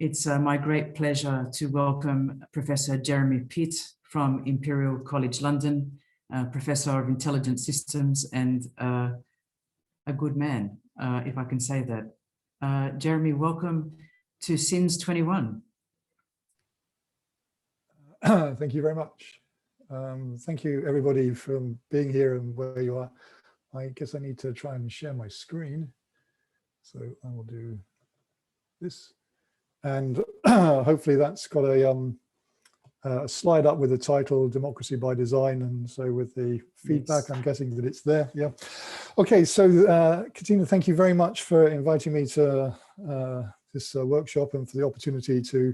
It's my great pleasure to welcome Professor Jeremy Pitt from Imperial College London, Professor of Intelligent Systems and a good man, if I can say that. Jeremy, welcome to SINS21. Thank you very much. Thank you everybody for being here and where you are. I guess I need to try and share my screen. So I will do this. And hopefully that's got a slide up with the title Democracy by Design. And so with the feedback, yes. I'm guessing that it's there. Yeah. Okay, so Katina, thank you very much for inviting me to this workshop and for the opportunity to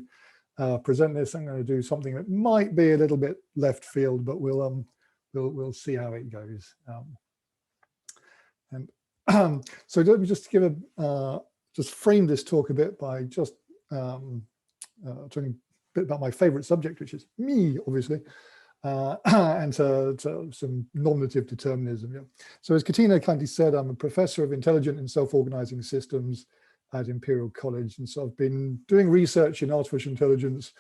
present this. I'm going to do something that might be a little bit left field, but we'll see how it goes. So let me just give just frame this talk a bit by just talking a bit about my favorite subject, which is me, obviously, and to some normative determinism. Yeah. So as Katina kindly said, I'm a professor of intelligent and self-organizing systems at Imperial College. And so I've been doing research in artificial intelligence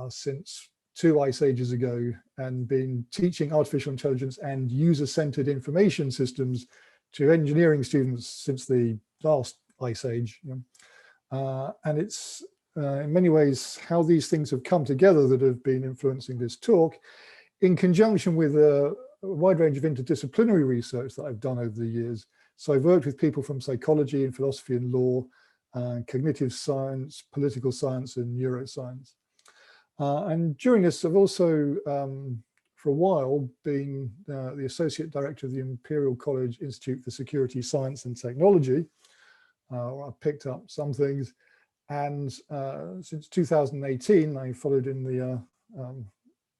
since 2 ice ages ago, and been teaching artificial intelligence and user-centered information systems to engineering students since the last ice age. You know. And it's in many ways how these things have come together that have been influencing this talk, in conjunction with a wide range of interdisciplinary research that I've done over the years. So I've worked with people from psychology and philosophy and law, cognitive science, political science, and neuroscience. And during this, I've also, for a while, been the Associate Director of the Imperial College Institute for Security, Science and Technology, where I picked up some things. And since 2018, I followed in the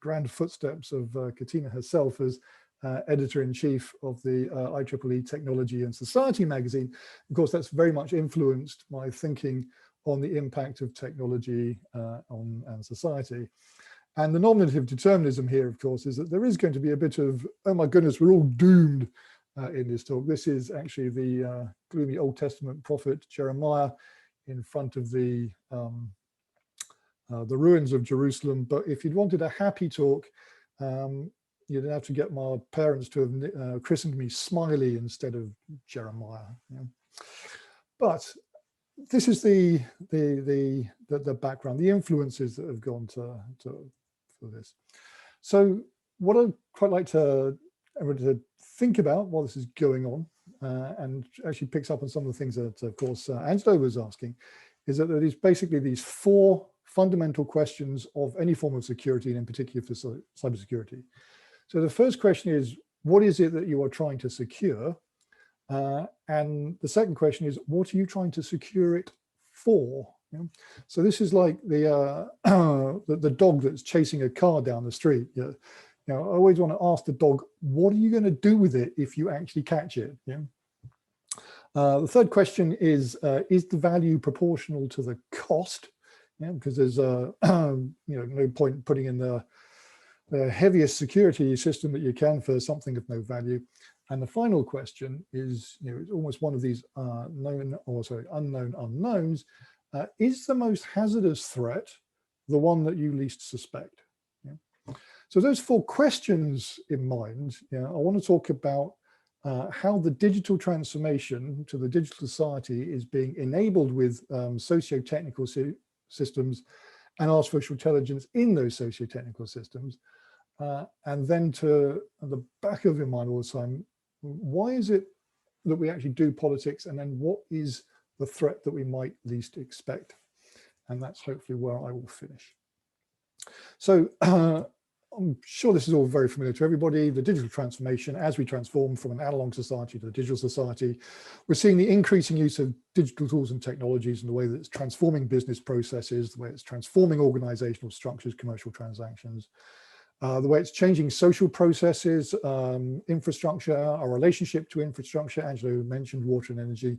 grand footsteps of Katina herself as editor-in-chief of the IEEE Technology and Society magazine. Of course, that's very much influenced my thinking on the impact of technology on society. And the normative determinism here, of course, is that there is going to be a bit of, oh my goodness, we're all doomed in this talk. This is actually the gloomy Old Testament prophet Jeremiah in front of the ruins of Jerusalem. But if you'd wanted a happy talk, you'd have to get my parents to have christened me Smiley instead of Jeremiah. Yeah. But this is the background, the influences that have gone for this. So what I'd quite like to think about while this is going on, and actually picks up on some of the things that, of course, Angelo was asking, is that there is basically these 4 fundamental questions of any form of security, and in particular for cybersecurity. So the first question is, what is it that you are trying to secure? And the second question is, what are you trying to secure it for? You know? So this is like the dog that's chasing a car down the street. You know, I always want to ask the dog, what are you going to do with it if you actually catch it? Yeah. The third question is the value proportional to the cost? Yeah, because there's no point putting in the heaviest security system that you can for something of no value. And the final question is, it's almost one of these unknown unknowns. Is the most hazardous threat the one that you least suspect? Yeah. So those 4 questions in mind, I want to talk about how the digital transformation to the digital society is being enabled with socio-technical systems and artificial intelligence in those socio-technical systems. And then to the back of your mind all the time, why is it that we actually do politics, and then what is the threat that we might least expect? And that's hopefully where I will finish. So I'm sure this is all very familiar to everybody. The digital transformation, as we transform from an analog society to a digital society, we're seeing the increasing use of digital tools and technologies in the way that it's transforming business processes, the way it's transforming organizational structures, commercial transactions, the way it's changing social processes, infrastructure, our relationship to infrastructure. Angelo mentioned water and energy.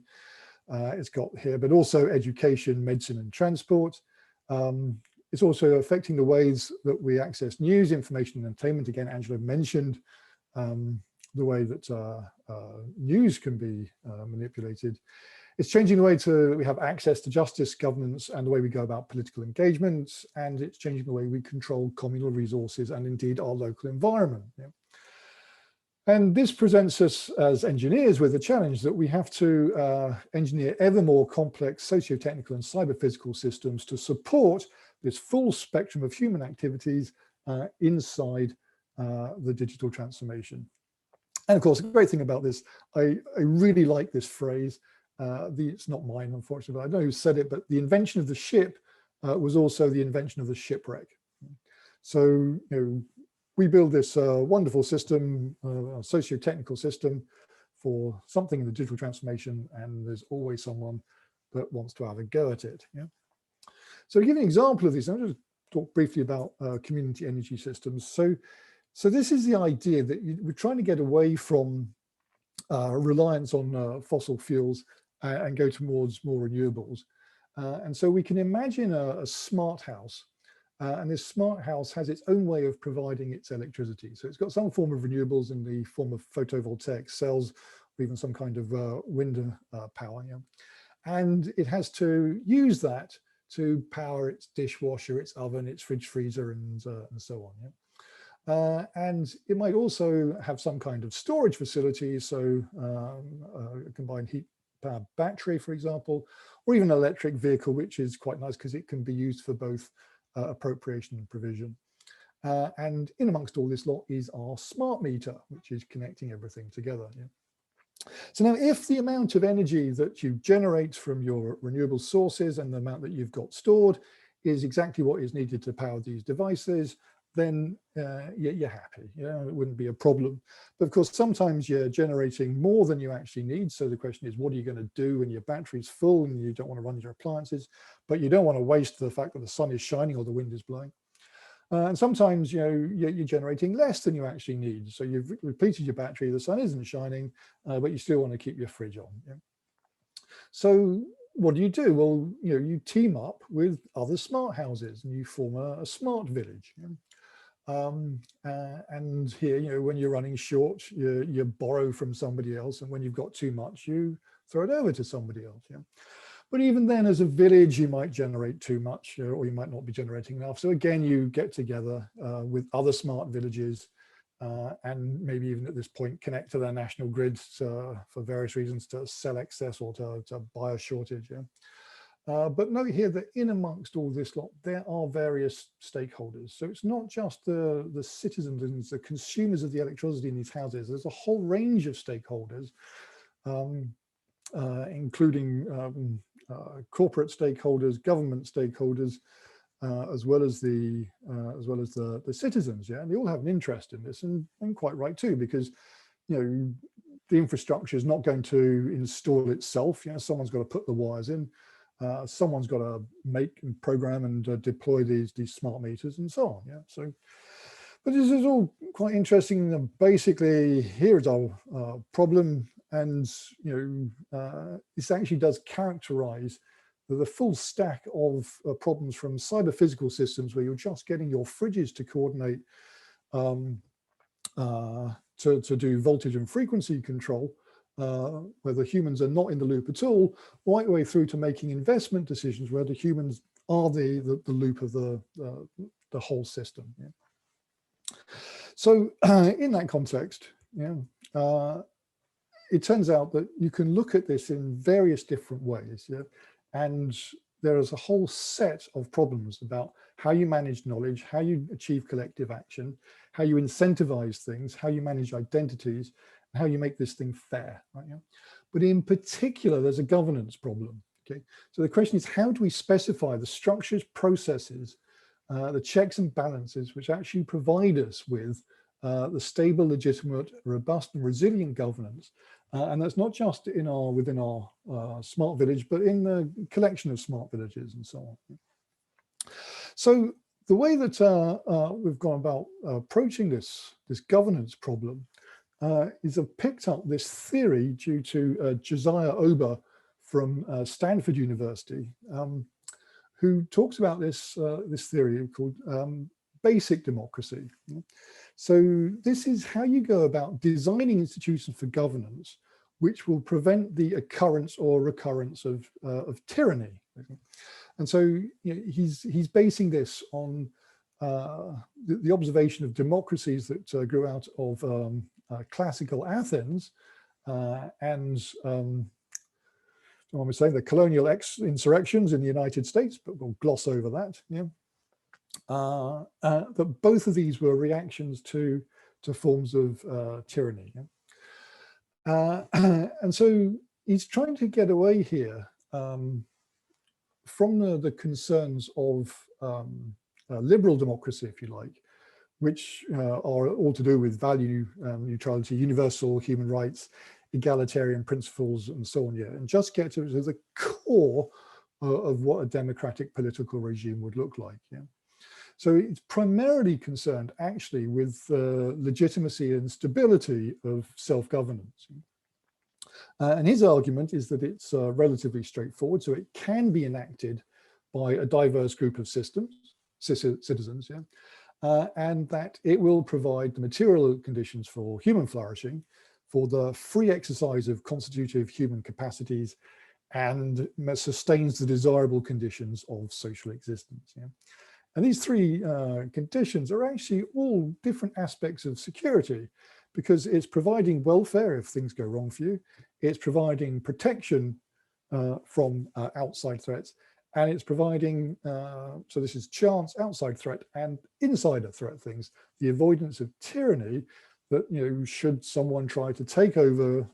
It's got here, but also education, medicine, and transport. It's also affecting the ways that we access news, information, and entertainment. Again, Angelo mentioned the way that news can be manipulated. It's changing the way we have access to justice, governance, and the way we go about political engagement, and it's changing the way we control communal resources and indeed our local environment. Yeah. And this presents us as engineers with a challenge that we have to engineer ever more complex socio-technical and cyber-physical systems to support this full spectrum of human activities inside the digital transformation. And of course, the great thing about this, I really like this phrase. It's not mine, unfortunately, but I know who said it, but the invention of the ship was also the invention of the shipwreck. So, you know, we build this wonderful system, a socio-technical system for something in the digital transformation, and there's always someone that wants to have a go at it. Yeah. So to give you an example of this, I'll just talk briefly about community energy systems. So this is the idea that we're trying to get away from reliance on fossil fuels and go towards more renewables. And so we can imagine a smart house. And this smart house has its own way of providing its electricity. So it's got some form of renewables in the form of photovoltaic cells, or even some kind of wind power. Yeah? And it has to use that to power its dishwasher, its oven, its fridge freezer, and so on. Yeah? And it might also have some kind of storage facility, so a combined heat power battery, for example, or even an electric vehicle, which is quite nice because it can be used for both appropriation and provision. And in amongst all this lot is our smart meter, which is connecting everything together. Yeah? So now, if the amount of energy that you generate from your renewable sources and the amount that you've got stored is exactly what is needed to power these devices, then you're happy. You know, it wouldn't be a problem. But of course, sometimes you're generating more than you actually need. So the question is, what are you going to do when your battery's full and you don't want to run your appliances, but you don't want to waste the fact that the sun is shining or the wind is blowing. And sometimes, you know, you're generating less than you actually need. So you've depleted your battery, the sun isn't shining, but you still want to keep your fridge on. Yeah? So what do? Well, you know, you team up with other smart houses and you form a smart village. Yeah? And here, you know, when you're running short, you borrow from somebody else, and when you've got too much, you throw it over to somebody else. Yeah. But even then, as a village, you might generate too much, or you might not be generating enough. So again, you get together with other smart villages, and maybe even at this point connect to their national grids for various reasons, to sell excess or to buy a shortage. Yeah. But note here that in amongst all this lot, there are various stakeholders. So it's not just the citizens, the consumers of the electricity in these houses. There's a whole range of stakeholders, including corporate stakeholders, government stakeholders, as well as the citizens. Yeah, and they all have an interest in this, and quite right too, because you know the infrastructure is not going to install itself. You know, someone's got to put the wires in. Someone's got to make and program and deploy these smart meters and so on. Yeah. So, but this is all quite interesting. Basically, here's our problem, and you know, this actually does characterize the full stack of problems from cyber physical systems, where you're just getting your fridges to coordinate to do voltage and frequency control. Where the humans are not in the loop at all, right the way through to making investment decisions where the humans are the loop of the whole system. Yeah. So in that context, yeah, it turns out that you can look at this in various different ways. Yeah? And there is a whole set of problems about how you manage knowledge, how you achieve collective action, how you incentivize things, how you manage identities, how you make this thing fair, right? Yeah? But in particular, there's a governance problem. Okay, so the question is, how do we specify the structures, processes, the checks and balances which actually provide us with the stable, legitimate, robust, and resilient governance? And that's not just within our smart village, but in the collection of smart villages and so on. So the way that we've gone about approaching this governance problem is I've picked up this theory due to Josiah Ober from Stanford University, who talks about this theory called basic democracy. So this is how you go about designing institutions for governance which will prevent the occurrence or recurrence of tyranny. And so he's basing this on the observation of democracies that grew out of classical Athens and I'm saying the colonial insurrections in the United States, but we'll gloss over that. Yeah, that both of these were reactions to forms of tyranny. Yeah? And so he's trying to get away here from the concerns of liberal democracy, if you like, which are all to do with value neutrality, universal human rights, egalitarian principles, and so on. Yeah, and just get to the core of what a democratic political regime would look like. Yeah, so it's primarily concerned actually with the legitimacy and stability of self-governance. And his argument is that it's relatively straightforward, so it can be enacted by a diverse group of citizens, yeah, and that it will provide the material conditions for human flourishing, for the free exercise of constitutive human capacities, and sustains the desirable conditions of social existence. Yeah? And these three conditions are actually all different aspects of security, because it's providing welfare if things go wrong for you, it's providing protection from outside threats, and it's providing, so this is chance, outside threat, and insider threat things, the avoidance of tyranny, that, should someone try to take over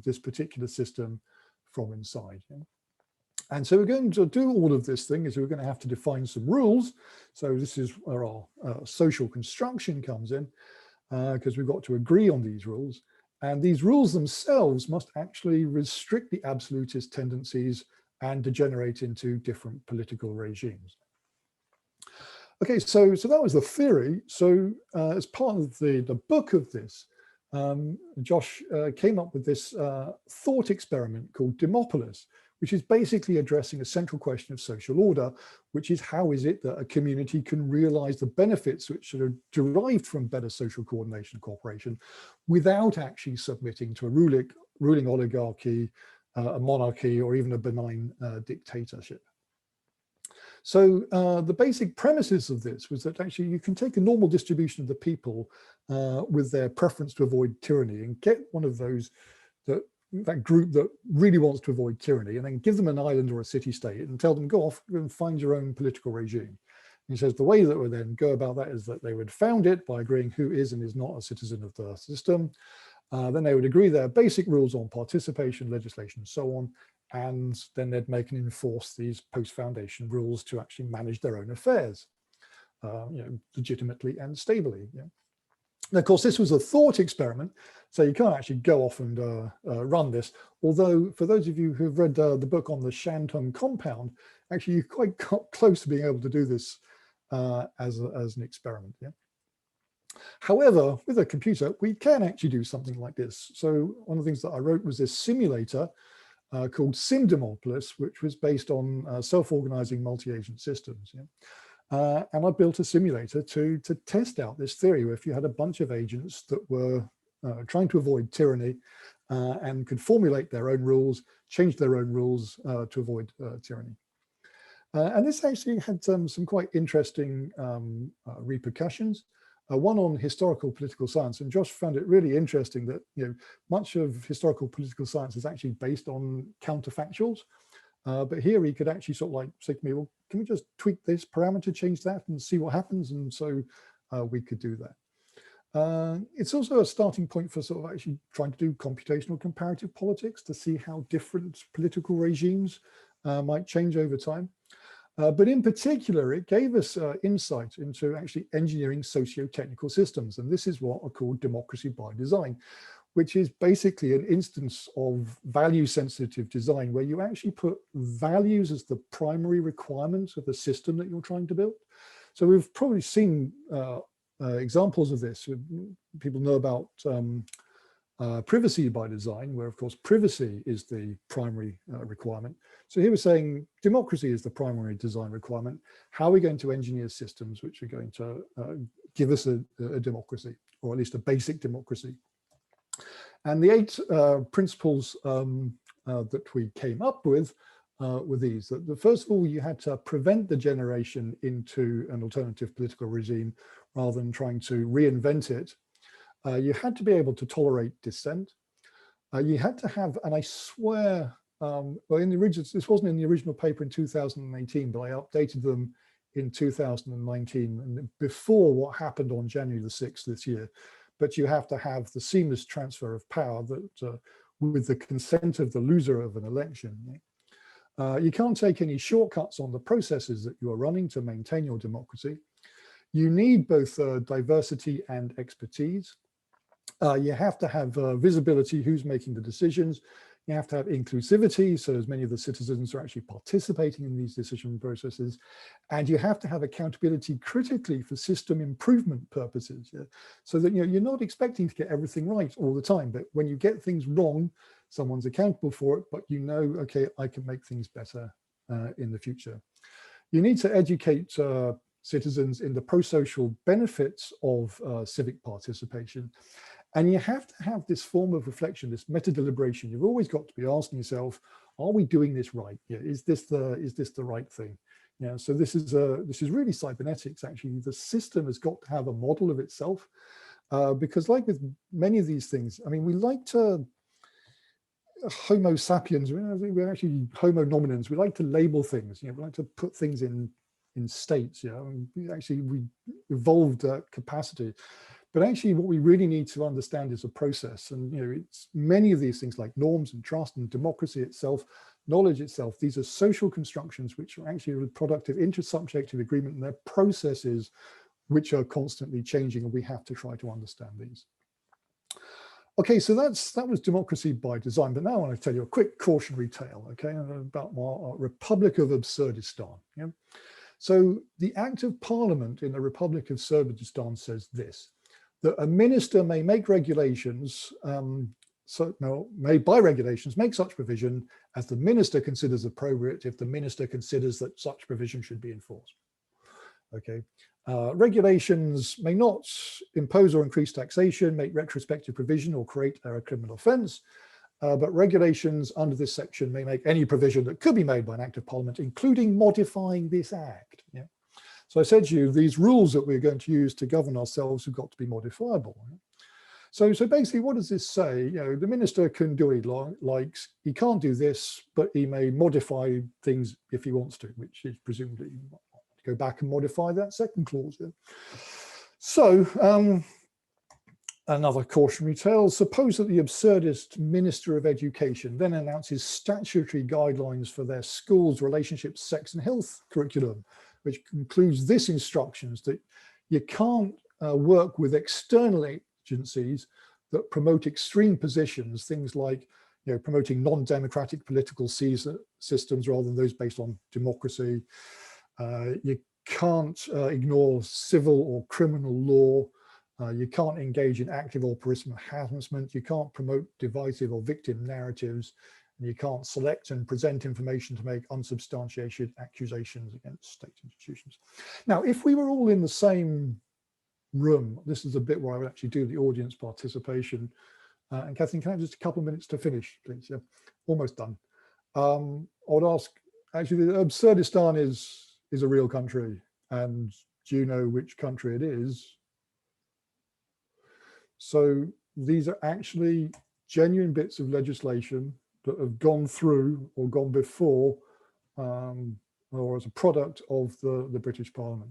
this particular system from inside. Yeah? And so we're going to do all of this thing is we're going to have to define some rules. So this is where our social construction comes in, because we've got to agree on these rules. And these rules themselves must actually restrict the absolutist tendencies and degenerate into different political regimes. Okay, so that was the theory. So as part of the book of this, Josh came up with this thought experiment called Demopolis, which is basically addressing a central question of social order, which is how is it that a community can realize the benefits which are derived from better social coordination and cooperation without actually submitting to a ruling oligarchy, a monarchy, or even a benign dictatorship. So the basic premises of this was that actually you can take a normal distribution of the people with their preference to avoid tyranny and get one of those, that group that really wants to avoid tyranny, and then give them an island or a city-state and tell them, go off and find your own political regime. And he says the way that would then go about that is that they would found it by agreeing who is and is not a citizen of the system. Then they would agree their basic rules on participation, legislation, and so on. And then they'd make and enforce these post-foundation rules to actually manage their own affairs, legitimately and stably. Yeah. And of course, this was a thought experiment, so you can't actually go off and run this. Although, for those of you who've read the book on the Shantung compound, actually you quite got close to being able to do this as an experiment. Yeah. However, with a computer, we can actually do something like this. So one of the things that I wrote was this simulator called Simdemolplus, which was based on self-organizing multi-agent systems. Yeah? And I built a simulator to test out this theory, where if you had a bunch of agents that were trying to avoid tyranny and could formulate their own rules, change their own rules to avoid tyranny. And this actually had some quite interesting repercussions. One on historical political science, and Josh found it really interesting that much of historical political science is actually based on counterfactuals, but here he could actually sort of like say to me, well, can we just tweak this parameter, change that, and see what happens? And so we could do that. It's also a starting point for sort of actually trying to do computational comparative politics to see how different political regimes might change over time. But in particular, it gave us insight into actually engineering socio-technical systems. And this is what are called democracy by design, which is basically an instance of value-sensitive design, where you actually put values as the primary requirements of the system that you're trying to build. So we've probably seen examples of this. People know about privacy by design, where of course privacy is the primary requirement. So here we're saying democracy is the primary design requirement. How are we going to engineer systems which are going to give us a democracy, or at least a basic democracy? And the 8 principles that we came up with were these. That first of all, you had to prevent the generation into an alternative political regime rather than trying to reinvent it. You had to be able to tolerate dissent. You had to have, and I swear, well, in the original, this wasn't in the original paper in 2018, but I updated them in 2019, and before what happened on January the 6th this year. But you have to have the seamless transfer of power that with the consent of the loser of an election. You can't take any shortcuts on the processes that you are running to maintain your democracy. You need both diversity and expertise. You have to have visibility, who's making the decisions. You have to have inclusivity, so as many of the citizens are actually participating in these decision processes. And you have to have accountability critically for system improvement purposes, so that you're not expecting to get everything right all the time, but when you get things wrong, someone's accountable for it, but okay, I can make things better in the future. You need to educate citizens in the pro-social benefits of civic participation. And you have to have this form of reflection, this meta-deliberation. You've always got to be asking yourself, are we doing this right? Is this the right thing? So this is really cybernetics, actually. The system has got to have a model of itself, because like with many of these things, I mean, we like to, Homo sapiens, we're actually Homo nominans, we like to label things, we like to put things in states, we evolved that capacity. But actually what we really need to understand is a process. And it's many of these things like norms and trust and democracy itself, knowledge itself, these are social constructions which are actually a product of intersubjective agreement, and they're processes which are constantly changing, and we have to try to understand these. Okay, so that was democracy by design, but now I want to tell you a quick cautionary tale, okay, about our Republic of Absurdistan. So the Act of Parliament in the Republic of Absurdistan says this: that a minister may make regulations, may by regulations make such provision as the minister considers appropriate if the minister considers that such provision should be enforced. Okay, regulations may not impose or increase taxation, make retrospective provision, or create a criminal offence, but regulations under this section may make any provision that could be made by an Act of Parliament, including modifying this Act. So I said to you, these rules that we're going to use to govern ourselves have got to be modifiable. So basically, what does this say? The minister can do what he likes. He can't do this, but he may modify things if he wants to, which is presumably go back and modify that second clause. So another cautionary tale: suppose that the absurdist Minister of Education then announces statutory guidelines for their schools' relationships, sex and health curriculum, which includes this instructions that you can't work with external agencies that promote extreme positions, things like promoting non-democratic political systems rather than those based on democracy. You can't ignore civil or criminal law. You can't engage in active or personal harassment. You can't promote divisive or victim narratives. And you can't select and present information to make unsubstantiated accusations against state institutions. Now, if we were all in the same room, this is a bit where I would actually do the audience participation. And Kathleen, can I have just a couple of minutes to finish, please? Yeah, almost done. I would ask, actually, Absurdistan is a real country. And do you know which country it is? So these are actually genuine bits of legislation that have gone through or gone before or as a product of the British Parliament.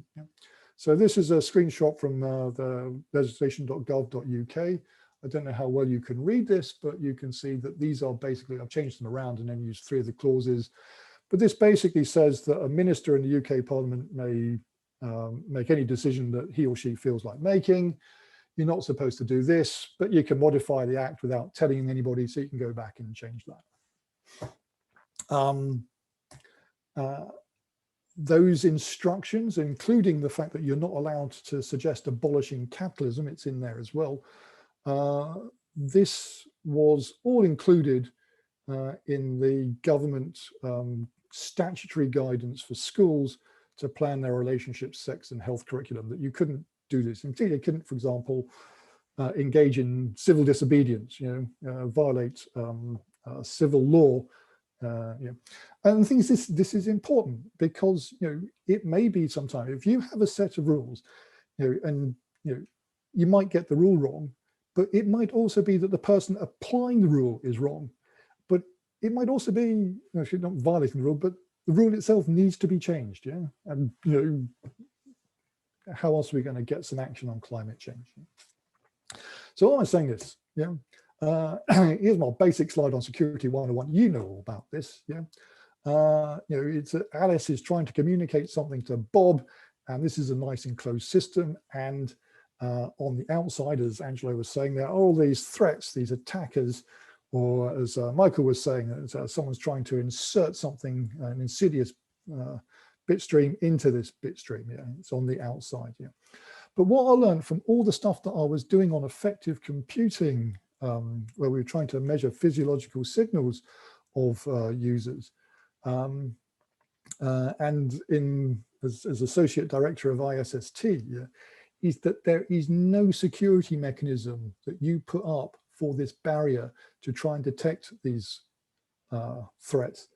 So this is a screenshot from the legislation.gov.uk. I don't know how well you can read this, but you can see that these are basically, I've changed them around and then used 3 of the clauses. But this basically says that a minister in the UK Parliament may make any decision that he or she feels like making. You're not supposed to do this, but you can modify the act without telling anybody, so you can go back and change that. Those instructions, including the fact that you're not allowed to suggest abolishing capitalism, it's in there as well. This was all included in the government statutory guidance for schools to plan their relationships, sex and health curriculum, that you couldn't do this. Indeed, you couldn't, for example, engage in civil disobedience, violate civil law. And the thing is, this is important because it may be sometimes if you have a set of rules, and you might get the rule wrong, but it might also be that the person applying the rule is wrong. But it might also be actually not violating the rule, but the rule itself needs to be changed. Yeah, and how else are we going to get some action on climate change? So why am I saying this? Yeah. Here's my basic slide on security 101. You know all about this. Yeah. It's Alice is trying to communicate something to Bob, and this is a nice enclosed system. And on the outside, as Angelo was saying, there are all these threats, these attackers, or as Michael was saying, someone's trying to insert something, an insidious bit stream into this bit stream. Yeah, it's on the outside. Yeah. But what I learned from all the stuff that I was doing on effective computing, where we were trying to measure physiological signals of users, and as associate director of ISST, yeah, is that there is no security mechanism that you put up for this barrier to try and detect these threats.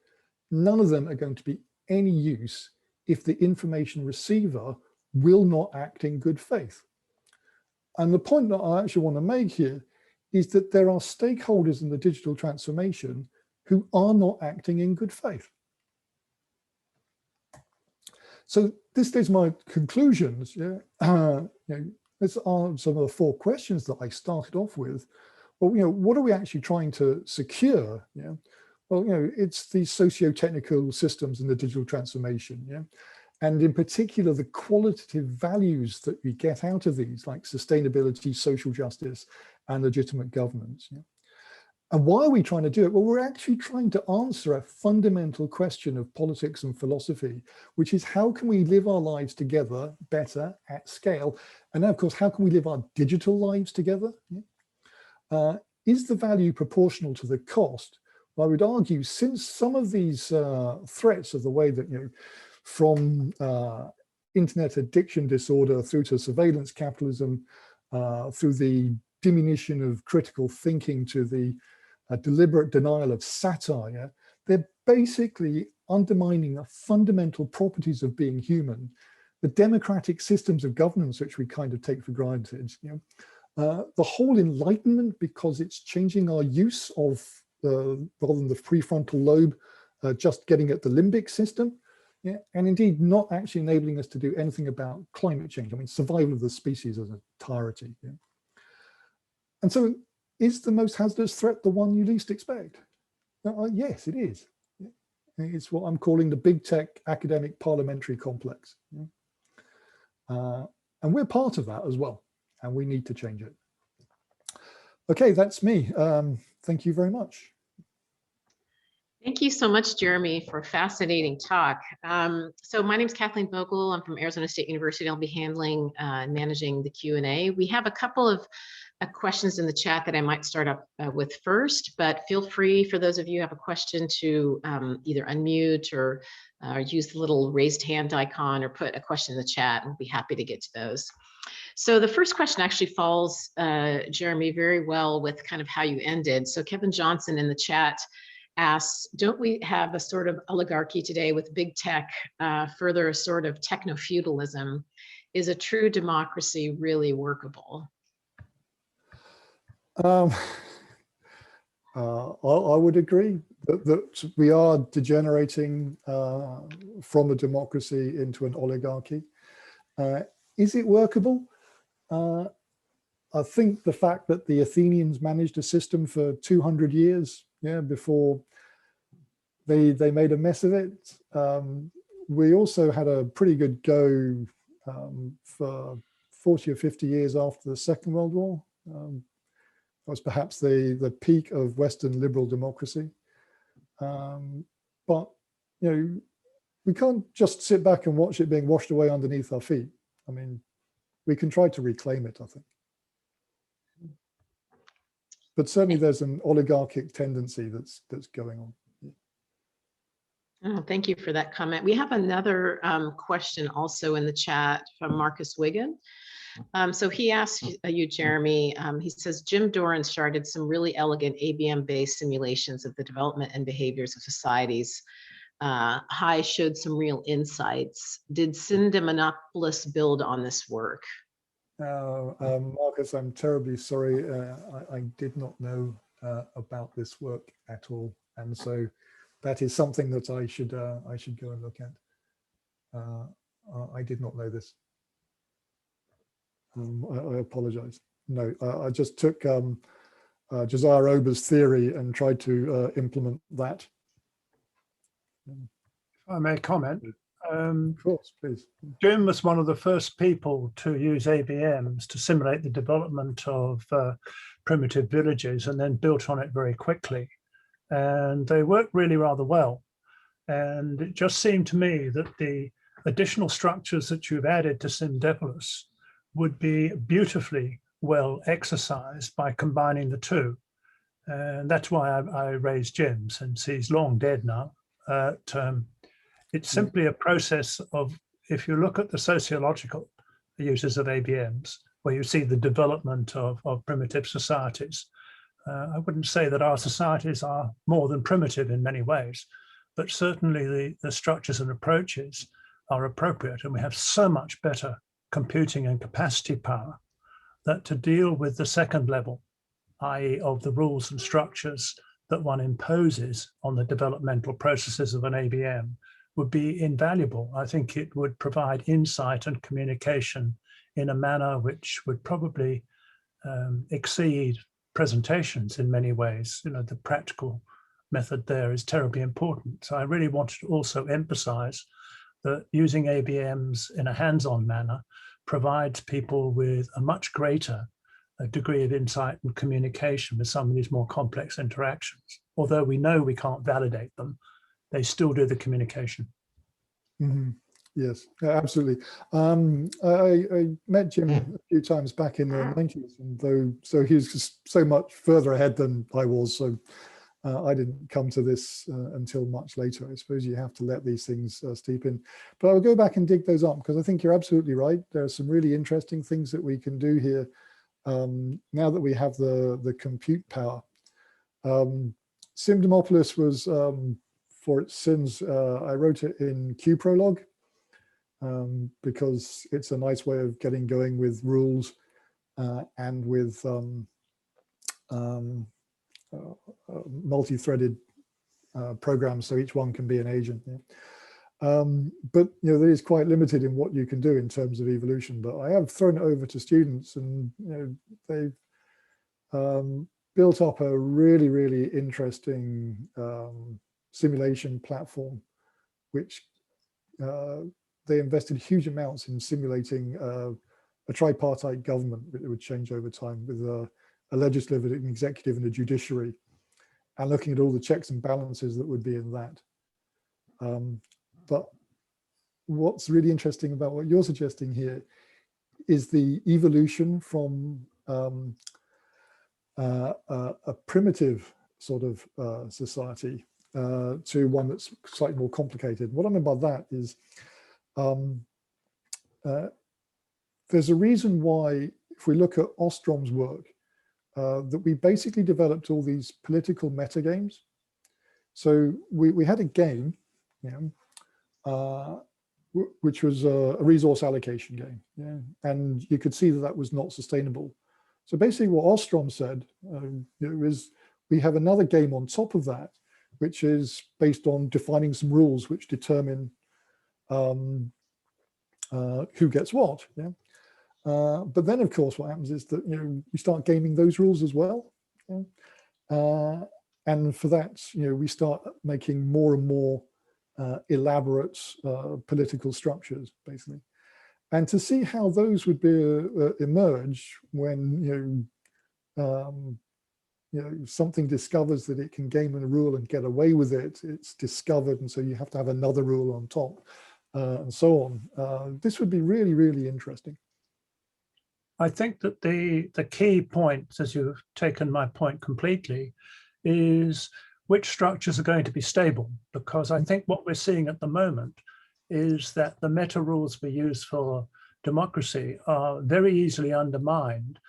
None of them are going to be any use if the information receiver will not act in good faith. And the point that I actually want to make here is that there are stakeholders in the digital transformation who are not acting in good faith. So this is my conclusions. Yeah, these are some of the 4 questions that I started off with. Well, what are we actually trying to secure? Yeah, well, it's the socio-technical systems in the digital transformation. Yeah. And in particular, the qualitative values that we get out of these, like sustainability, social justice, and legitimate governance. Yeah? And why are we trying to do it? Well, we're actually trying to answer a fundamental question of politics and philosophy, which is how can we live our lives together better at scale? And then, of course, how can we live our digital lives together? Yeah? Is the value proportional to the cost? Well, I would argue, since some of these threats of the way that, from internet addiction disorder through to surveillance capitalism, through the diminution of critical thinking to the deliberate denial of satire, they're basically undermining the fundamental properties of being human, the democratic systems of governance, which we kind of take for granted, the whole Enlightenment, because it's changing our use of, rather than the prefrontal lobe, just getting at the limbic system. Yeah, and indeed not actually enabling us to do anything about climate change. I mean, survival of the species as a entirety. Yeah. And so is the most hazardous threat the one you least expect? Yes, it is. Yeah. It's what I'm calling the big tech academic parliamentary complex. Yeah. And we're part of that as well, and we need to change it. Okay, that's me. Thank you very much. Thank you so much, Jeremy, for a fascinating talk. So my name is Kathleen Vogel. I'm from Arizona State University. I'll be handling and managing the Q&A. We have a couple of questions in the chat that I might start up with first, but feel free, for those of you who have a question, to either unmute or use the little raised hand icon or put a question in the chat, and we'll be happy to get to those. So the first question actually falls, Jeremy, very well with kind of how you ended. So Kevin Johnson in the chat asks, don't we have a sort of oligarchy today with big tech, further a sort of techno-feudalism? Is a true democracy really workable? I would agree that we are degenerating from a democracy into an oligarchy. Is it workable? I think the fact that the Athenians managed a system for 200 years, yeah, before they made a mess of it. We also had a pretty good go for 40 or 50 years after the Second World War. That was perhaps the peak of Western liberal democracy. But, you know, we can't just sit back and watch it being washed away underneath our feet. I mean, we can try to reclaim it, I think. But certainly there's an oligarchic tendency that's going on. Oh, thank you for that comment. We have another question also in the chat from Marcus Wigan. So he asked you, Jeremy, he says, Jim Doran started some really elegant ABM-based simulations of the development and behaviors of societies. Hai showed some real insights. Did Simdemolplus build on this work? Marcus, I'm terribly sorry. I did not know about this work at all. And so that is something that I should go and look at. I did not know this. I apologize. No, I just took Josiah Ober's theory and tried to implement that. If I may comment. Of course, please. Jim was one of the first people to use ABMs to simulate the development of primitive villages, and then built on it very quickly. And they worked really rather well. And it just seemed to me that the additional structures that you've added to Simdemolplus would be beautifully well exercised by combining the two. And that's why I raised Jim, since he's long dead now. It's simply a process of, if you look at the sociological uses of ABMs, where you see the development of primitive societies, I wouldn't say that our societies are more than primitive in many ways, but certainly the structures and approaches are appropriate, and we have so much better computing and capacity power that to deal with the second level, i.e. of the rules and structures that one imposes on the developmental processes of an ABM, would be invaluable. I think it would provide insight and communication in a manner which would probably exceed presentations in many ways. You know, the practical method there is terribly important. So I really wanted to also emphasize that using ABMs in a hands-on manner provides people with a much greater degree of insight and communication with some of these more complex interactions. Although we know we can't validate them, they still do the communication. Mm-hmm. Yes, absolutely. I met Jim a few times back in the 90s, and so he was just so much further ahead than I was. So I didn't come to this until much later. I suppose you have to let these things steep in. But I'll go back and dig those up, because I think you're absolutely right. There are some really interesting things that we can do here now that we have the compute power. Simdemolplus was, for its sins, I wrote it in QProlog because it's a nice way of getting going with rules and with multi-threaded programs, so each one can be an agent. Yeah. But that is quite limited in what you can do in terms of evolution. But I have thrown it over to students, and they've built up a really, really interesting simulation platform, which they invested huge amounts in simulating a tripartite government that would change over time, with a legislative, an executive, and a judiciary, and looking at all the checks and balances that would be in that. But what's really interesting about what you're suggesting here is the evolution from a primitive sort of society to one that's slightly more complicated. What I mean by that is there's a reason why, if we look at Ostrom's work, that we basically developed all these political metagames. So we had a game, which was a resource allocation game, and you could see that that was not sustainable. So basically what Ostrom said is, we have another game on top of that, which is based on defining some rules which determine who gets what. But then, of course, what happens is that we start gaming those rules as well, and for that, we start making more and more elaborate political structures, basically. And to see how those would be emerge when something discovers that it can game a rule and get away with it, it's discovered, and so you have to have another rule on top, and so on. This would be really, really interesting. I think that the key point, as you've taken my point completely, is which structures are going to be stable, because I think what we're seeing at the moment is that the meta rules we use for democracy are very easily undermined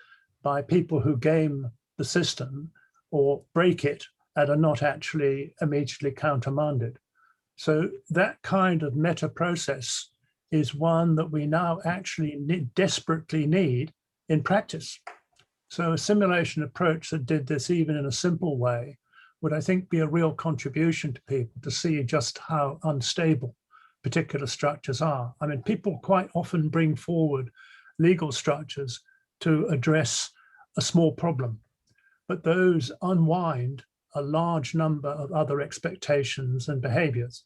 by people who game the system or break it and are not actually immediately countermanded. So that kind of meta process is one that we now actually desperately need in practice. So a simulation approach that did this even in a simple way would, I think, be a real contribution to people to see just how unstable particular structures are. I mean, people quite often bring forward legal structures to address a small problem, but those unwind a large number of other expectations and behaviors.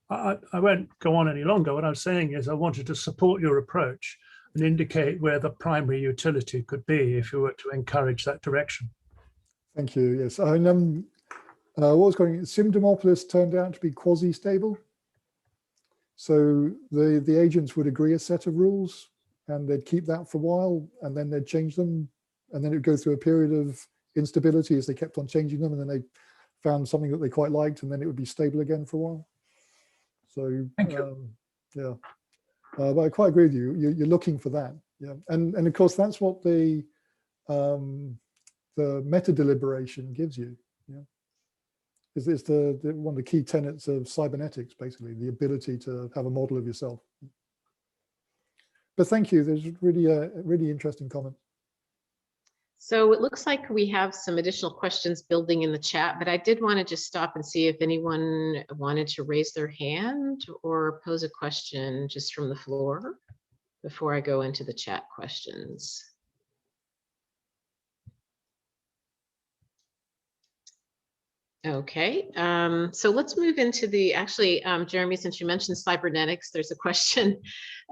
I won't go on any longer. What I'm saying is I wanted to support your approach and indicate where the primary utility could be if you were to encourage that direction. Thank you. Yes, I mean, what was going on? Simdemolplus turned out to be quasi-stable. So the agents would agree a set of rules and they'd keep that for a while and then they'd change them. And then it would go through a period of instability as they kept on changing them, and then they found something that they quite liked, and then it would be stable again for a while. So thank you. Yeah, but I quite agree with you. You're looking for that, yeah, and of course that's what the meta deliberation gives you. Yeah, it's the one of the key tenets of cybernetics, basically the ability to have a model of yourself. But thank you. There's really a really interesting comment. So it looks like we have some additional questions building in the chat, but I did want to just stop and see if anyone wanted to raise their hand or pose a question just from the floor before I go into the chat questions. Okay, so let's move into the, actually, Jeremy, since you mentioned cybernetics, there's a question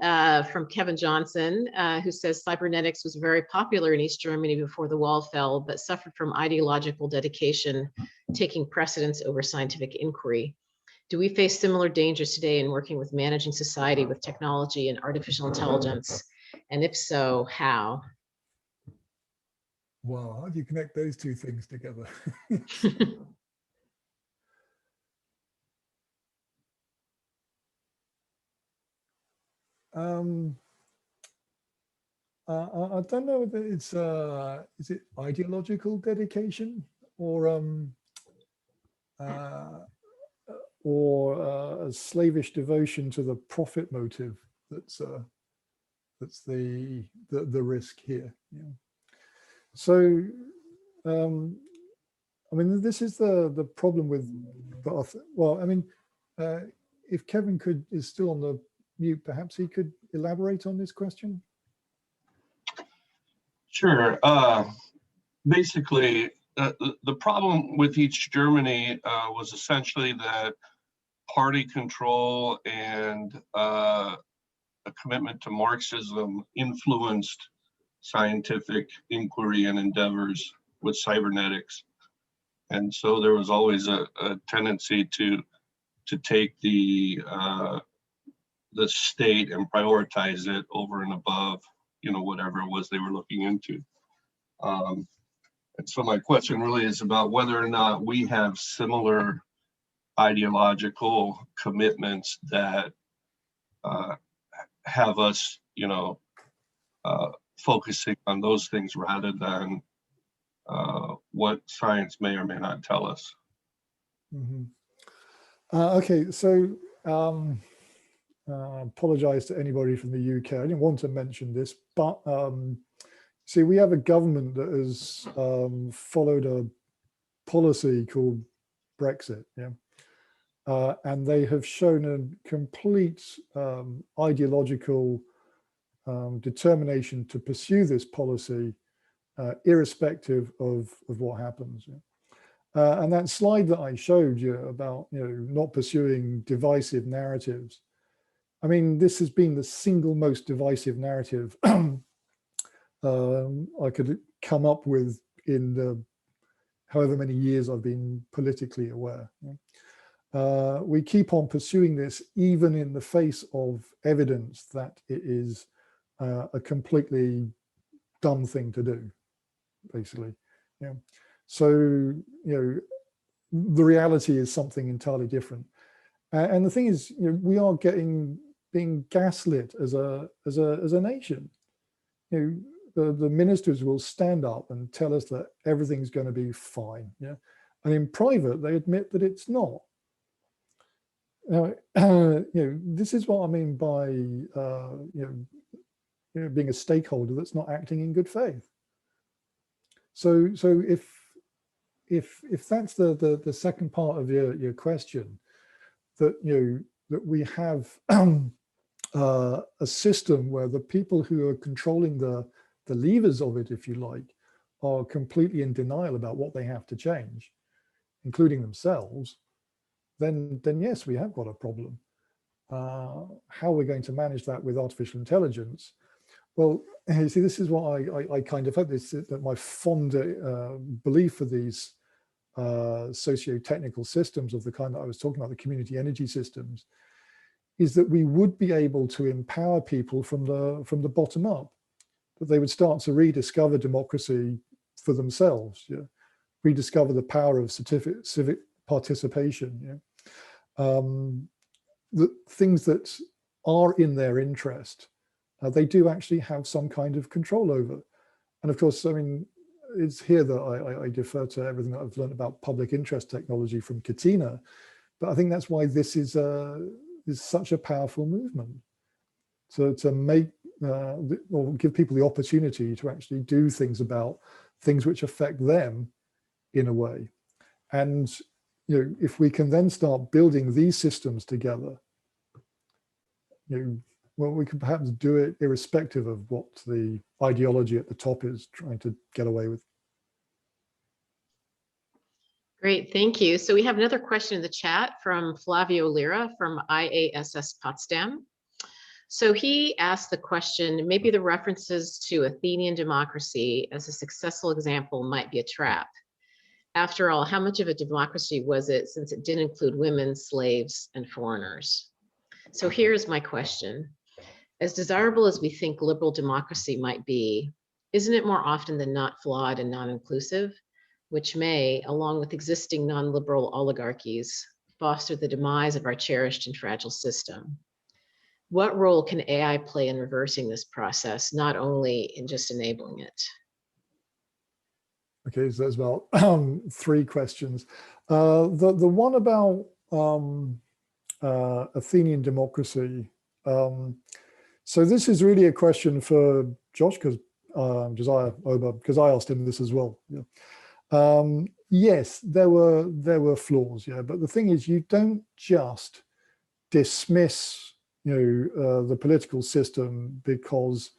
from Kevin Johnson, who says cybernetics was very popular in East Germany before the wall fell, but suffered from ideological dedication, taking precedence over scientific inquiry. Do we face similar dangers today in working with managing society with technology and artificial intelligence? And if so, how? Wow, how do you connect those two things together? I don't know whether it's is it ideological dedication or a slavish devotion to the profit motive that's the risk here. Yeah. So I mean, this is the problem with well, I mean, if Kevin is still on the mute, perhaps he could elaborate on this question. Sure. Basically, the problem with East Germany was essentially that party control and a commitment to Marxism influenced scientific inquiry and endeavors with cybernetics. And so there was always a tendency to take the state and prioritize it over and above, you know, whatever it was they were looking into. And so my question really is about whether or not we have similar ideological commitments that have us, you know, focusing on those things rather than what science may or may not tell us. Mm-hmm. Okay, so apologize to anybody from the UK. I didn't want to mention this, but see, we have a government that has followed a policy called Brexit, yeah, and they have shown a complete ideological determination to pursue this policy, irrespective of what happens. Yeah. And that slide that I showed you about, you know, not pursuing divisive narratives. I mean, this has been the single most divisive narrative I could come up with in the however many years I've been politically aware. We keep on pursuing this even in the face of evidence that it is a completely dumb thing to do, basically. Yeah. So, you know, the reality is something entirely different. And the thing is, you know, we are getting being gaslit as a nation. You know, the ministers will stand up and tell us that everything's going to be fine. Yeah, and in private they admit that it's not. Now, you know, this is what I mean by you know, being a stakeholder that's not acting in good faith. So if that's the second part of your question, that you know that we have a system where the people who are controlling the levers of it, if you like, are completely in denial about what they have to change, including themselves, then yes, we have got a problem. How we're going to manage that with artificial intelligence? Well, you see, this is what I kind of hope, that my fond belief for these socio-technical systems of the kind that I was talking about, the community energy systems, is that we would be able to empower people from the bottom up, that they would start to rediscover democracy for themselves, yeah? Rediscover the power of civic participation, yeah? The things that are in their interest, they do actually have some kind of control over. And of course, I mean, it's here that I defer to everything that I've learned about public interest technology from Katina, but I think that's why this is such a powerful movement. So to make or give people the opportunity to actually do things about things which affect them in a way. And you know, if we can then start building these systems together, you know, well, we can perhaps do it irrespective of what the ideology at the top is trying to get away with. Great, thank you. So we have another question in the chat from Flavio Lira from IASS Potsdam. So he asked the question, maybe the references to Athenian democracy as a successful example might be a trap. After all, how much of a democracy was it, since it didn't include women, slaves, and foreigners? So here's my question. As desirable as we think liberal democracy might be, isn't it more often than not flawed and non-inclusive, which may, along with existing non-liberal oligarchies, foster the demise of our cherished and fragile system? What role can AI play in reversing this process, not only in just enabling it? Okay, so there's about 3 questions. The one about Athenian democracy. So this is really a question for Josh, because Josiah Ober, because I asked him this as well. Yeah. Yes, there were flaws, yeah, but the thing is, you don't just dismiss, you know, the political system because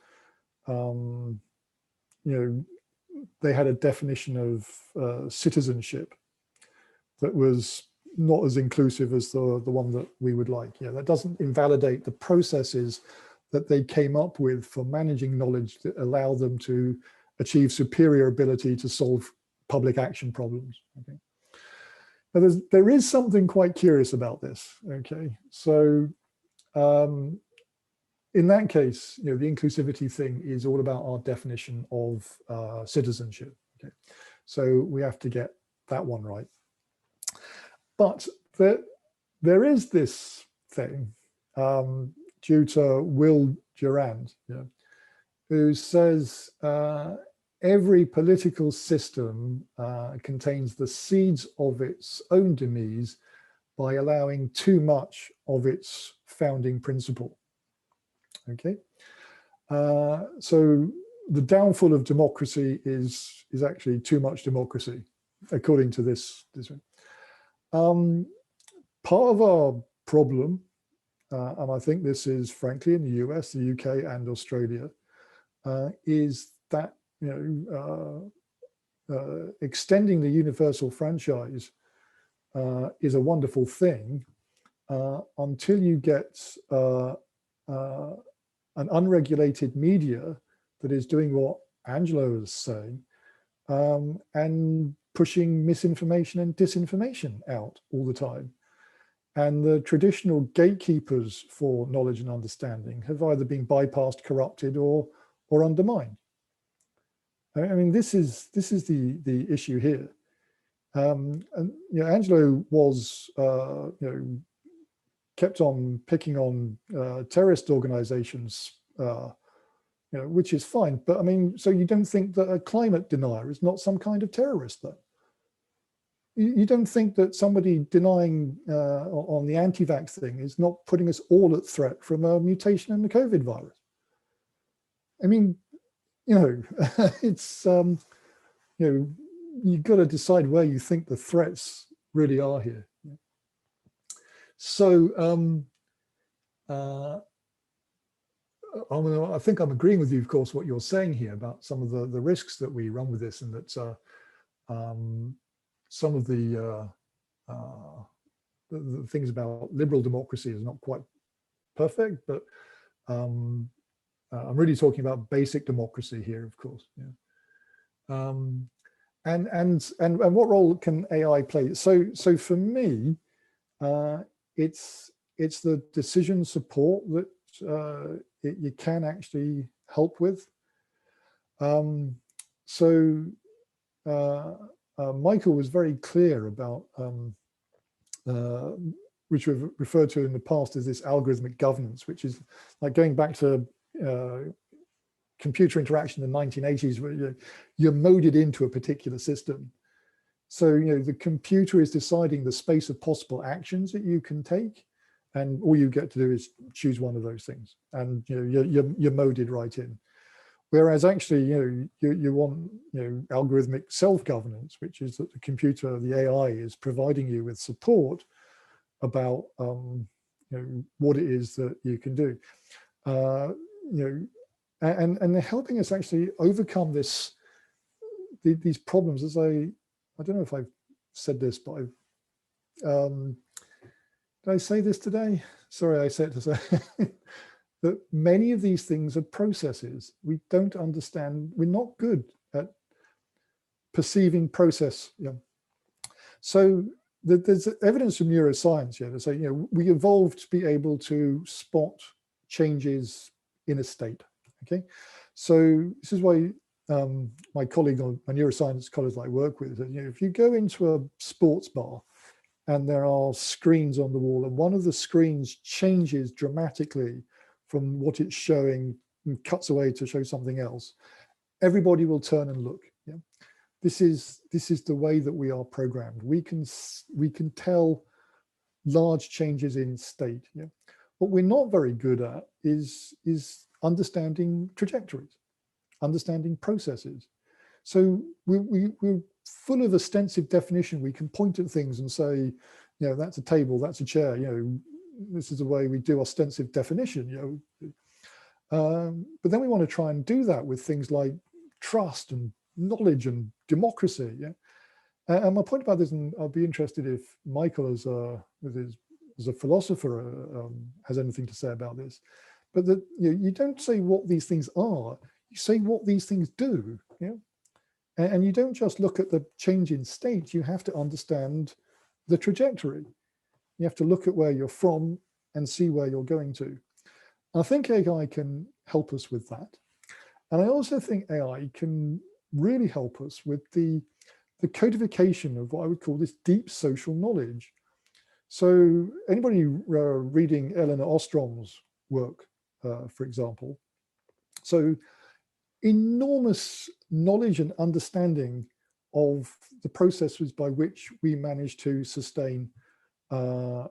you know, they had a definition of citizenship that was not as inclusive as the one that we would like. Yeah, that doesn't invalidate the processes that they came up with for managing knowledge that allow them to achieve superior ability to solve public action problems. Okay. Now there is something quite curious about this. Okay, so in that case, you know, the inclusivity thing is all about our definition of citizenship. Okay, so we have to get that one right. But there is this thing due to Will Durand, yeah, who says every political system contains the seeds of its own demise by allowing too much of its founding principle. Okay, so the downfall of democracy is actually too much democracy, according to this one. Part of our problem, and I think this is frankly in the US, the UK, and Australia, is that, you know, extending the universal franchise is a wonderful thing until you get an unregulated media that is doing what Angelo is saying and pushing misinformation and disinformation out all the time. And the traditional gatekeepers for knowledge and understanding have either been bypassed, corrupted, or undermined. I mean, this is the issue here. And you know, Angelo was you know, kept on picking on terrorist organizations, which is fine. But I mean, so you don't think that a climate denier is not some kind of terrorist, though? You don't think that somebody denying on the anti-vax thing is not putting us all at threat from a mutation in the COVID virus? I mean, it's, you've got to decide where you think the threats really are here. So I think I'm agreeing with you, of course, what you're saying here about some of the risks that we run with this, and that some of the things about liberal democracy is not quite perfect, but I'm really talking about basic democracy here, of course. Yeah. And what role can AI play? So for me, it's the decision support that you can actually help with. Michael was very clear about, which we've referred to in the past as this algorithmic governance, which is like going back to computer interaction in the 1980s, where you're moded into a particular system. So, the computer is deciding the space of possible actions that you can take, and all you get to do is choose one of those things, and you're moded right in. Whereas actually, you want algorithmic self-governance, which is that the computer, the AI, is providing you with support about what it is that you can do, and they're helping us actually overcome these problems. As I don't know if I've said this, but did I say this today? Sorry, I said to say that many of these things are processes. We don't understand. We're not good at perceiving process. So there's evidence from neuroscience to say, we evolved to be able to spot changes in a state. Okay, so this is why my colleague, my neuroscience colleagues I work with, if you go into a sports bar and there are screens on the wall, and one of the screens changes dramatically from what it's showing and cuts away to show something else, everybody will turn and look. Yeah, this is the way that we are programmed. We can tell large changes in state. Yeah, what we're not very good at is understanding trajectories, understanding processes. So we're full of ostensive definition. We can point at things and say, that's a table, that's a chair, this is the way we do ostensive definition, but then we want to try and do that with things like trust and knowledge and democracy. Yeah. And my point about this, and I'll be interested if Michael, as a philosopher, has anything to say about this, but that you don't say what these things are, you say what these things do. Yeah. And you don't just look at the change in state, you have to understand the trajectory. You have to look at where you're from and see where you're going to. I think AI can help us with that. And I also think AI can really help us with the codification of what I would call this deep social knowledge. So anybody reading Elinor Ostrom's work, for example, so enormous knowledge and understanding of the processes by which we manage to sustain a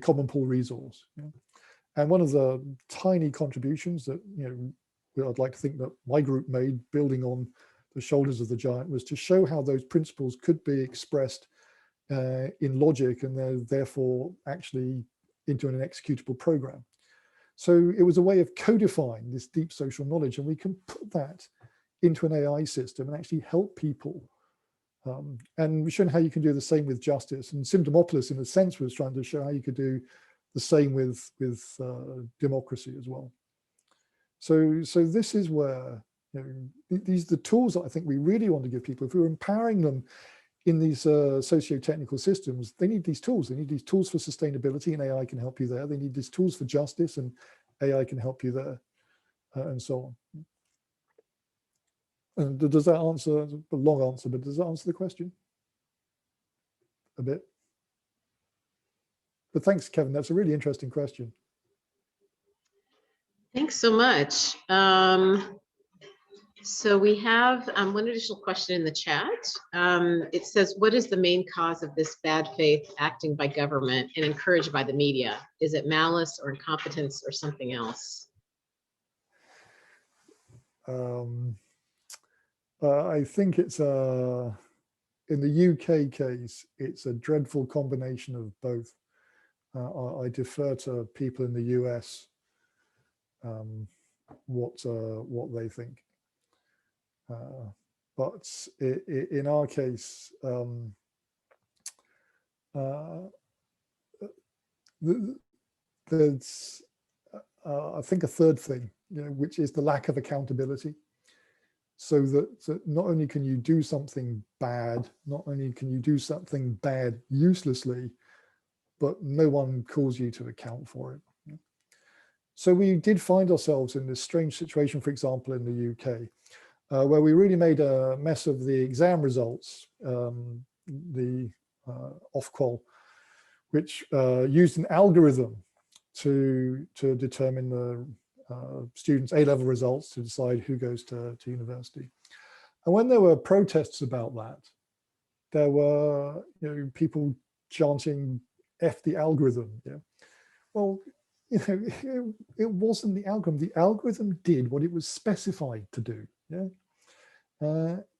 common pool resource. And one of the tiny contributions that I'd like to think that my group made, building on the shoulders of the giant, was to show how those principles could be expressed in logic, and therefore actually into an executable program. So it was a way of codifying this deep social knowledge, and we can put that into an AI system and actually help people. And we've shown how you can do the same with justice. And Simdemolplus, in a sense, was trying to show how you could do the same with democracy as well. So this is where these are the tools that I think we really want to give people. If we're empowering them in these socio-technical systems, they need these tools. They need these tools for sustainability, and AI can help you there. They need these tools for justice, and AI can help you there, and so on. And does that answer, a long answer, but does that answer the question? A bit? But thanks, Kevin. That's a really interesting question. Thanks so much. So we have one additional question in the chat. It says, what is the main cause of this bad faith acting by government and encouraged by the media? Is it malice or incompetence or something else? I think it's in the UK case, it's a dreadful combination of both. I defer to people in the US what they think. But in our case, there's I think a third thing, which is the lack of accountability. So that not only can you do something bad, not only can you do something bad uselessly, but no one calls you to account for it. So we did find ourselves in this strange situation, for example, in the UK, where we really made a mess of the exam results, the Ofqual, which used an algorithm to determine the students' A-level results to decide who goes to university. And when there were protests about that, there were people chanting "F the algorithm." Yeah. Well, it wasn't the algorithm. The algorithm did what it was specified to do. Yeah.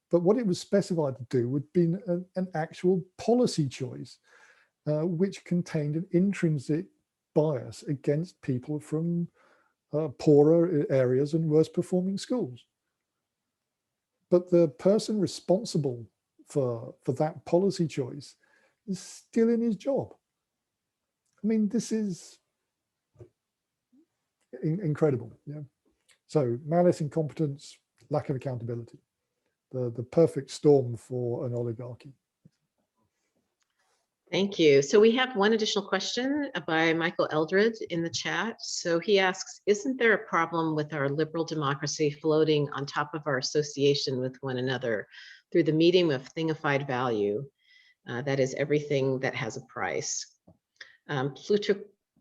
But what it was specified to do would be an actual policy choice, which contained an intrinsic bias against people from poorer areas and worse performing schools. But the person responsible for that policy choice is still in his job. I mean, this is incredible. Yeah. So malice, incompetence, lack of accountability, the perfect storm for an oligarchy. Thank you. So we have one additional question by Michael Eldred in the chat. So he asks, isn't there a problem with our liberal democracy floating on top of our association with one another through the medium of thingified value? That is everything that has a price.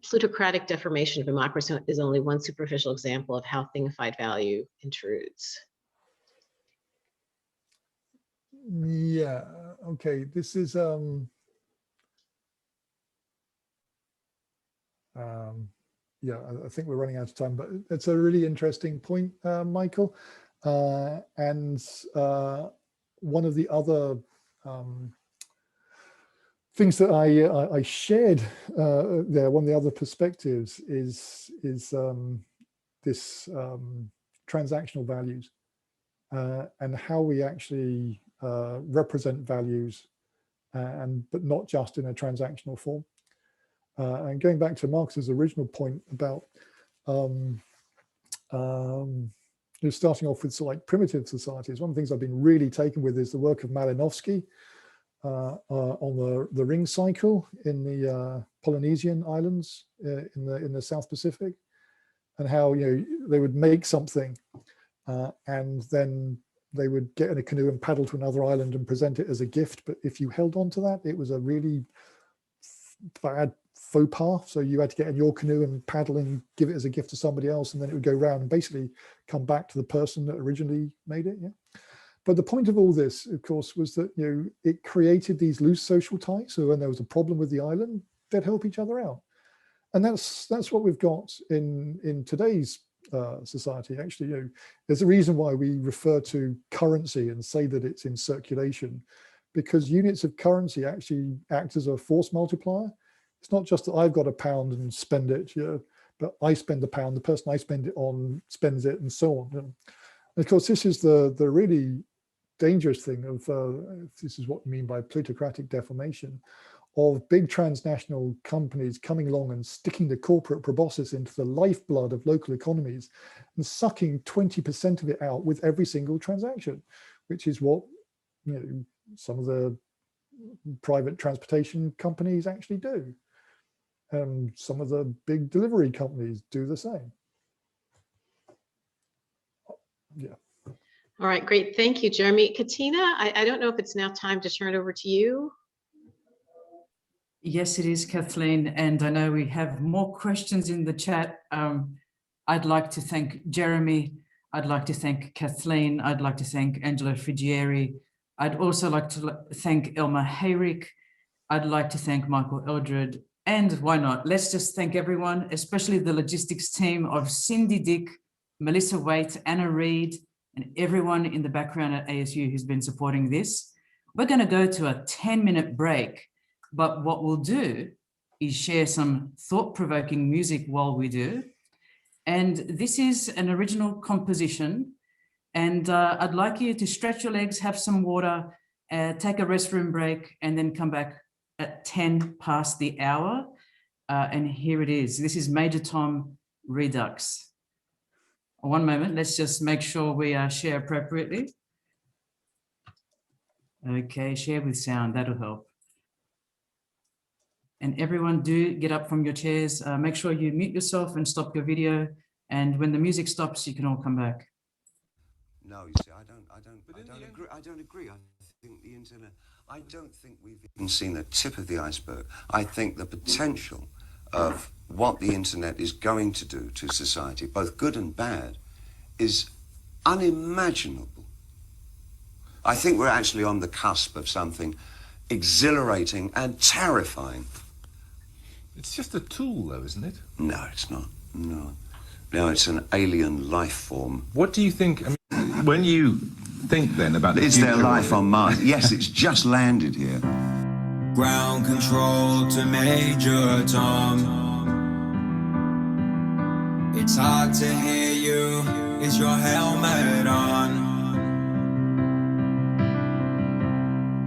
Plutocratic deformation of democracy is only one superficial example of how thingified value intrudes. Yeah, okay, this is yeah, I think we're running out of time, but it's a really interesting point, Michael. And one of the other things that I shared there, one of the other perspectives is this transactional values and how we actually represent values, but not just in a transactional form. And going back to Marx's original point about starting off with sort of like primitive societies, one of the things I've been really taken with is the work of Malinowski on the ring cycle in the Polynesian islands in the South Pacific, and how they would make something and then they would get in a canoe and paddle to another island and present it as a gift. But if you held on to that, it was a really bad faux pas. So you had to get in your canoe and paddle and give it as a gift to somebody else, and then it would go around and basically come back to the person that originally made it. Yeah. But the point of all this, of course, was that it created these loose social ties. So when there was a problem with the island, they'd help each other out, and that's what we've got in today's society. Actually, there's a reason why we refer to currency and say that it's in circulation, because units of currency actually act as a force multiplier. It's not just that I've got a pound and spend it, but I spend a pound, the person I spend it on spends it, and so on. And of course, this is the really dangerous thing of, this is what we mean by plutocratic deformation, of big transnational companies coming along and sticking the corporate proboscis into the lifeblood of local economies and sucking 20% of it out with every single transaction, which is what some of the private transportation companies actually do. Some of the big delivery companies do the same. Yeah. All right, great. Thank you, Jeremy. Katina, I don't know if it's now time to turn it over to you. Yes, it is, Kathleen. And I know we have more questions in the chat. I'd like to thank Jeremy. I'd like to thank Kathleen. I'd like to thank Angelo Frigieri. I'd also like to thank Elma Hayrick. I'd like to thank Michael Eldred. And why not? Let's just thank everyone, especially the logistics team of Cindy Dick, Melissa Waite, Anna Reed, and everyone in the background at ASU who's been supporting this. We're going to go to a 10-minute break, but what we'll do is share some thought-provoking music while we do. And this is an original composition. And I'd like you to stretch your legs, have some water, take a restroom break, and then come back at 10 past the hour. And here it is. This is Major Tom Redux. One moment, let's just make sure we share appropriately. Okay, share with sound, that'll help. And everyone do get up from your chairs. Make sure you mute yourself and stop your video. And when the music stops, you can all come back. No, you see, I don't agree. I think the internet, I don't think we've even seen the tip of the iceberg. I think the potential of what the internet is going to do to society, both good and bad, is unimaginable. I think we're actually on the cusp of something exhilarating and terrifying. It's just a tool, though, isn't it? No, it's not. No, it's an alien life form. What do you think, I mean, when you think then about... Is there life on Mars? Yes, it's just landed here. Ground control to Major Tom. It's hard to hear you. Is your helmet on?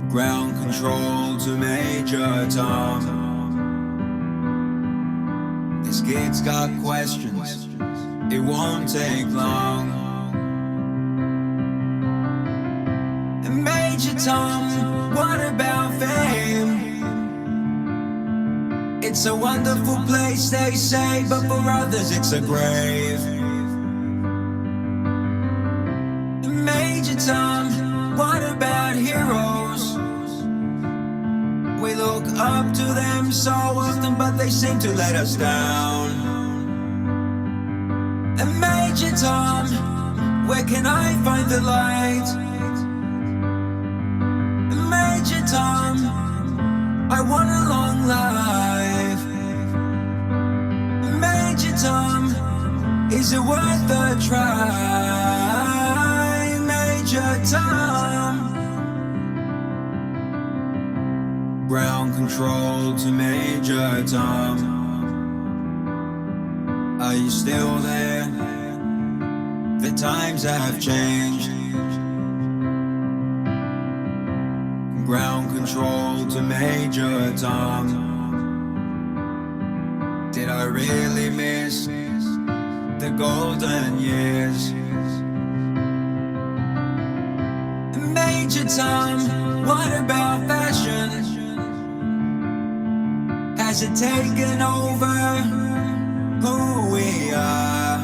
Ground control to Major Tom. This kid's got questions. It won't take long. And Major Tom, what about fame? It's a wonderful place, they say, but for others it's a grave. And Major Tom, what about heroes? We look up to them so often, but they seem to let us down. And Major Tom, where can I find the light? And Major Tom, I want a long life. And Major Tom, is it worth a try? Major Tom. Ground control to Major Tom. Are you still there? The times have changed. Ground control to Major Tom. Did I really miss the golden years? Major Tom, what about fashion? Has it taken over who we are?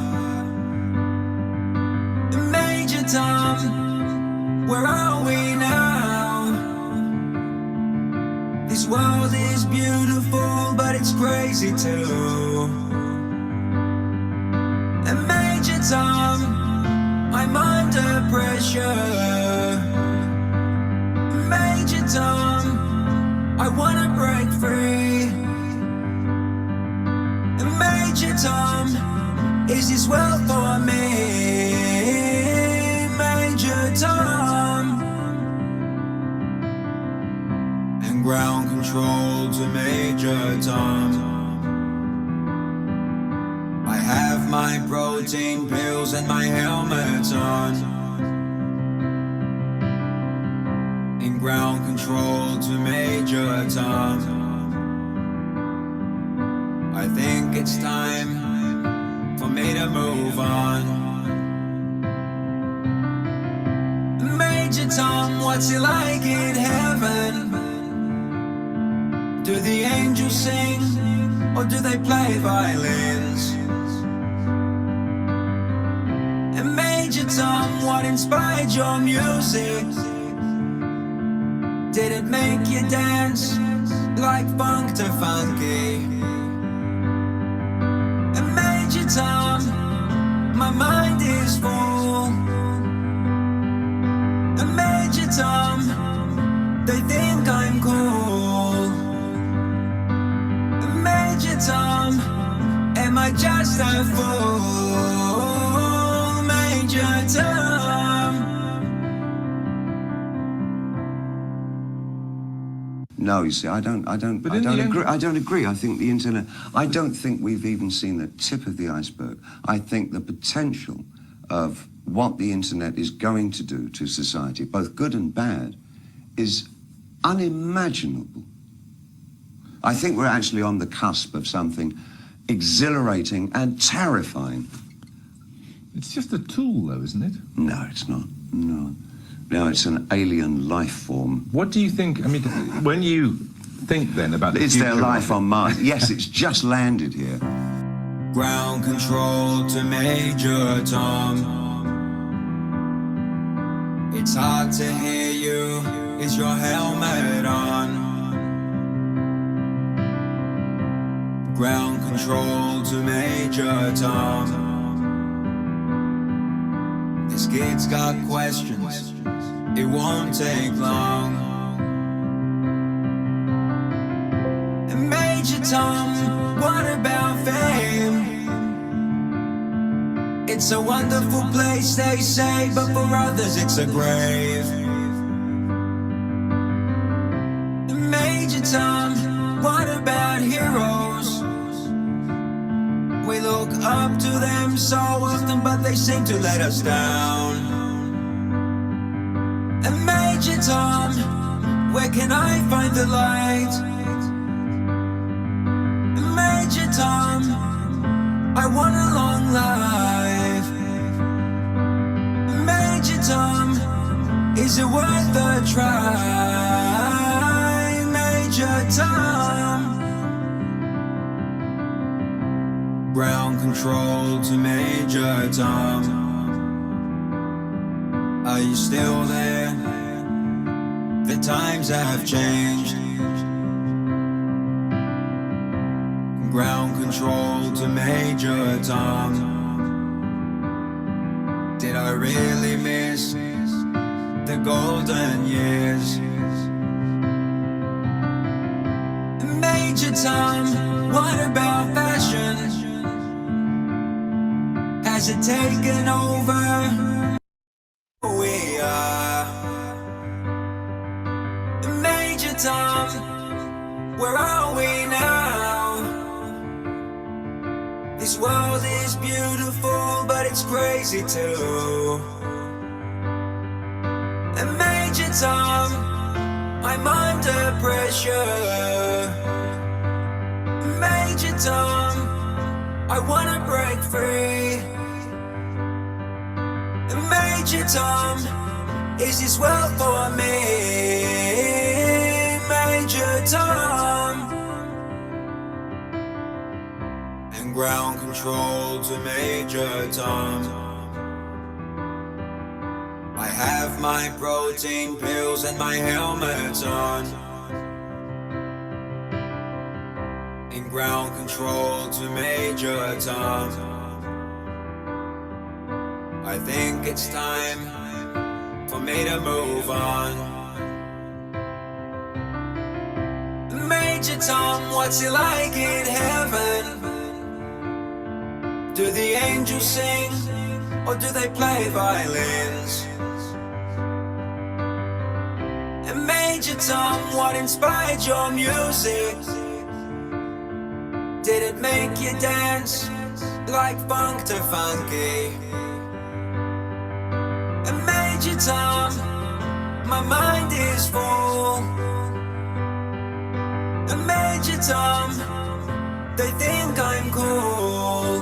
Major Tom, where are we now? This world is beautiful, but it's crazy too. And Major Tom, I'm under pressure. Major Tom, I wanna break free. Major Tom, is this well for me? Major Tom. And ground control to Major Tom. I have my protein pills and my helmet on. In ground control to Major Tom. I think it's time for me to move on. Major Tom, what's it like in heaven? Do the angels sing or do they play violins? And Major Tom, what inspired your music? Did it make you dance like funk to funky. And Major Tom, my mind is full. And Major Tom, they think I'm cool. And Major Tom, am I just a fool? Major Tom. No, you see, I don't agree. I think the internet, I don't think we've even seen the tip of the iceberg. I think the potential of what the internet is going to do to society, both good and bad, is unimaginable. I think we're actually on the cusp of something exhilarating and terrifying. It's just a tool, though, isn't it? No, it's not. No. No, it's an alien life form. What do you think? I mean, when you think then about Is there life on Mars? Yes, it's just landed here. Ground control to Major Tom. It's hard to hear you. Is your helmet on? Ground control to Major Tom. This kid's got questions. It won't take long. And Major Tom, what about fame? It's a wonderful place, they say, but for others it's a grave. And Major Tom, what about heroes? We look up to them so often, but they seem to let us down. And Major Tom, where can I find the light? And Major Tom, I want a long life. Major Tom, is it worth a try? Major Tom. Ground control to Major Tom. Are you still there? The times have changed. Ground control to Major Tom. Did I really miss the golden years? Major Tom, what about fashion? Has it taken over? We are Major Tom, where are we now? This world is beautiful, but it's crazy too. And Major Tom, I'm under pressure. Major Tom, I wanna break free. Major Tom, is this world for me? Major Tom. And ground control to Major Tom. I have my protein pills and my helmet on. In ground control to Major Tom. I think it's time for me to move on. Major Tom, what's it like in heaven? Do the angels sing or do they play violins? And Major Tom, what inspired your music? Did it make you dance like funk to funky? And Major Tom, my mind is full. And Major Tom, they think I'm cool.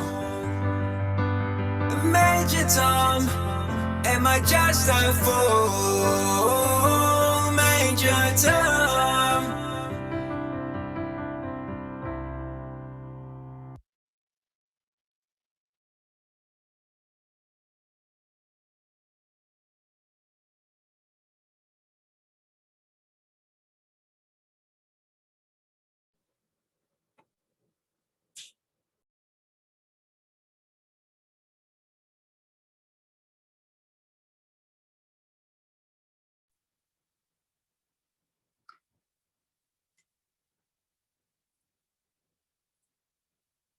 And Major Tom, am I just a fool? Major Tom.